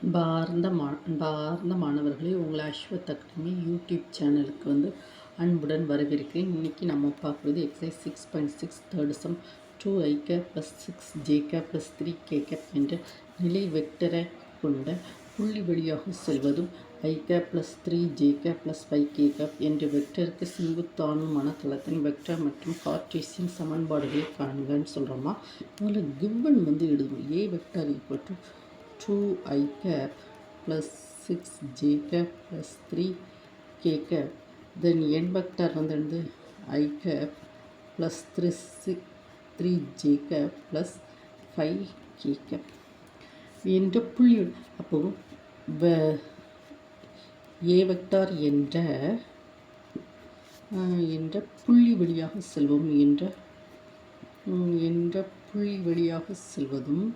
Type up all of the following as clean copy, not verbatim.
அன்பார்ந்த மாணவர்களே, உங்களை அஸ்வத் அகாடமி யூடியூப் சேனலுக்கு அன்புடன் வரவேற்கிறேன். இன்றைக்கி நம்ம பார்க்குறது exercise 6.6 third sum 2i + 6j + 3k என்ற நிலை வெக்டரை கொண்ட புள்ளி வழியாக செல்வதும் i + 3j + 5k என்ற வெக்டருக்கு செங்குத்தானுமான தளத்தின் வெக்டர் மற்றும் கார்ட்டீசியன் சமன்பாடுகளை காண்கன்னு சொல்கிறோமா. முதல்ல கிவன் எழுதுவோம். a vector = 2i plus 6j plus 3k then n vector I plus 3j plus 5k என்ற புள்ளி. அப்போ a வெக்டார் என்ற புள்ளி வழியாக செல்வோம் என்ற புள்ளி வழியாக செல்வதும்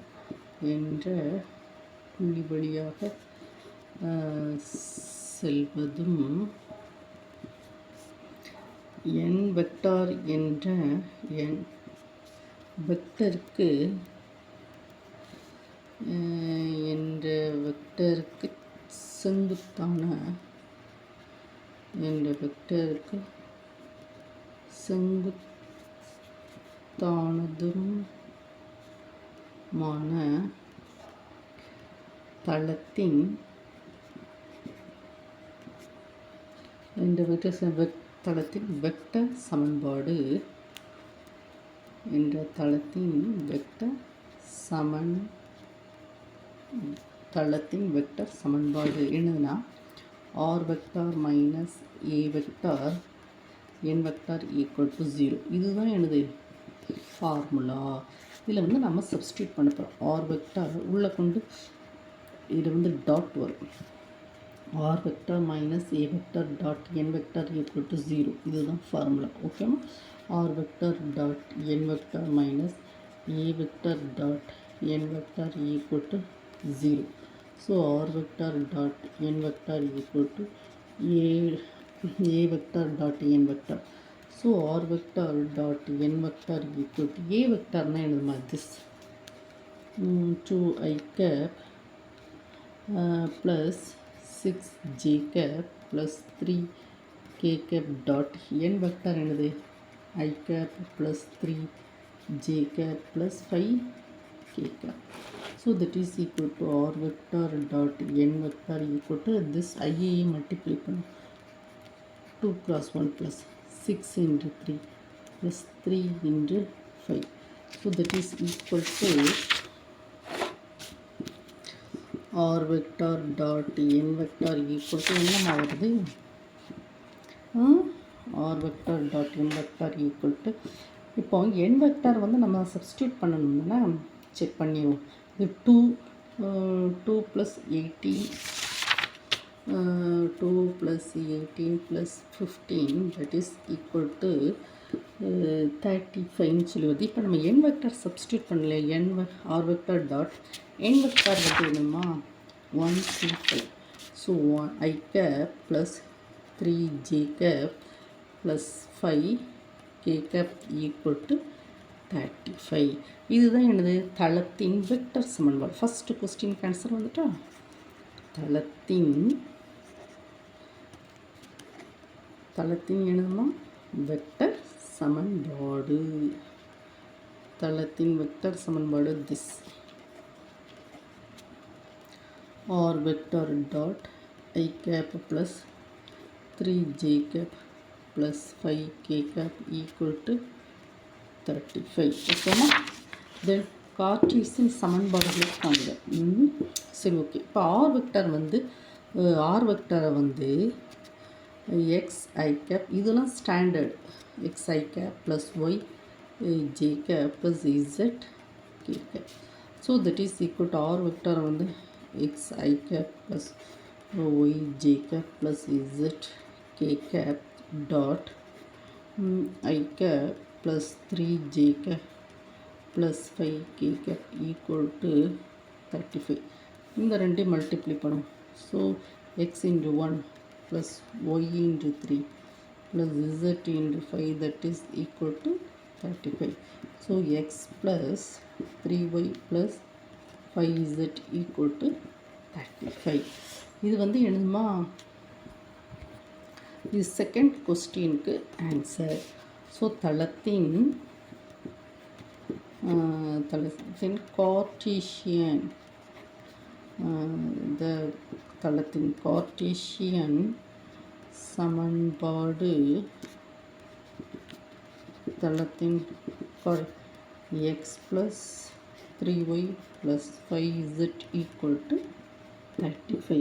n வெக்டார் என்ற வெக்டருக்கு செங்குத்தானதுமான தளத்தின் வெக்டர் சமன்பாடு என்னதுன்னா r vector minus a vector n vector = 0. இதுதான் எனது ஃபார்முலா. இதில் நம்ம சப்ஸ்டியூட் பண்ண போகிறோம். r வெக்டார் உள்ள கொண்டு இதில் டாட் வரும். r vector minus a vector dot n vector = 0. இதுதான் ஃபார்முலா. ஓகேவா? r vector dot n vector minus a vector dot n vector = 0. So r vector dot n vector a vector dot n vector. So r vector dot n vector a வெக்டார்னால் என்னது மாதிரி 2i plus 6j plus 3k dot n vector என்னது I plus 3j plus 5k. So that is equal to r vector dot n vector equal to this I multiply பண்ணு 2 cross 1 plus 6 into 3 plus 3 into 5. So that is equal to r vector dot n vector equal to என்னமா வருது? r vector dot n vector equal to இப்போ n vector நம்ம substitute பண்ணணும்னா check பண்ணிடுவோம். இது 2 plus 18 plus 15 that is equal to 35 சொல்லி வருது. இப்போ நம்ம n வெக்டார் சப்ஸ்டியூட் பண்ணல. r vector dot n vector என்னமா 1 2 5. So I plus 3j plus 5k equal to 35. இதுதான் எனது தளத்தின் வெக்டர் சமன்பாடு. ஃபஸ்ட்டு கொஸ்டின் ஆன்சர் வந்துட்டா தளத்தின் என்னதுமா வெக்டர் சமன்பாடு. தளத்தின் வெக்டர் சமன்பாடு this r vector dot I plus 3j plus 5k equal to 35. ஓகேமா? தென் கார்ட்டீசியன் சமன்பாடுகளுக்கு காணுங்க. சரி, ஓகே. இப்போ r வெக்டர் r வெக்டரை xi இதெல்லாம் standard xi plus y j plus z k. So that is equal to r vector xi plus y j plus z k dot I plus 3j plus 5k equal to 35. இந்த ரெண்டே multiply பண்ணும். So x into 1 plus y into 3 plus z into 5 that is equal to 35. So x plus 3y plus 5z equal to 35. இது வந்து என்னதுமா, இது second கொஸ்டினுக்கு answer. So தளத்தின் Cartesian தளத்தின் கார்ட்டீசியன் சமன்பாடு தளத்தின் x + 3y + 5z = 35.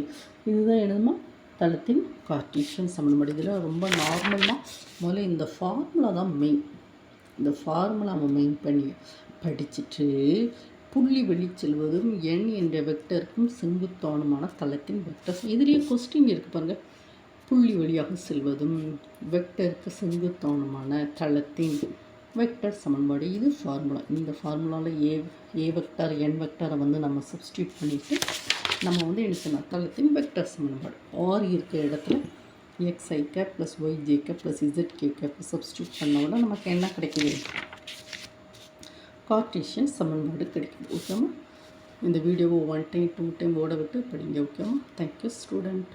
இதுதான் என்னதுமா, தளத்தின் கார்ட்டீசியன் சமன்பாடு. இதில் ரொம்ப நார்மலாக முதல்ல இந்த ஃபார்முலா தான் மெயின். இந்த ஃபார்முலா நம்ம மெயின் பண்ணி படிச்சுட்டு புள்ளி வெளிச்செல்வதும் n என்ற வெக்டருக்கும் செங்குத்தானுமான தளத்தின் வெக்டர். இதுலேயே கொஸ்டின் இருக்குது பாருங்கள். புள்ளி வழியாக செல்வதும் வெக்டருக்கு செங்குத்தானுமான தளத்தின் வெக்டர் சமன்பாடு. இது ஃபார்முலா. இந்த ஃபார்முலாவில் ஏ வெக்டர் n வெக்டரை வந்து நம்ம சப்ஸ்டியூட் பண்ணிவிட்டு நம்ம வந்து என்ன செய்யலாம், தளத்தின் வெக்டர் சமன்பாடு ஆர் இருக்கிற இடத்துல xi + yj + zk சப்ஸ்டியூட் பண்ணோம்னா நமக்கு என்ன கிடைக்குது, கார்ட்டீசியன் சமன்பாடு கிடைக்குது. ஓகேம்மா, இந்த வீடியோவை 1 டைம் 2 டைம் ஓட விட்டு படிங்க. ஓகேம்மா, தேங்க்யூ ஸ்டூடெண்ட்.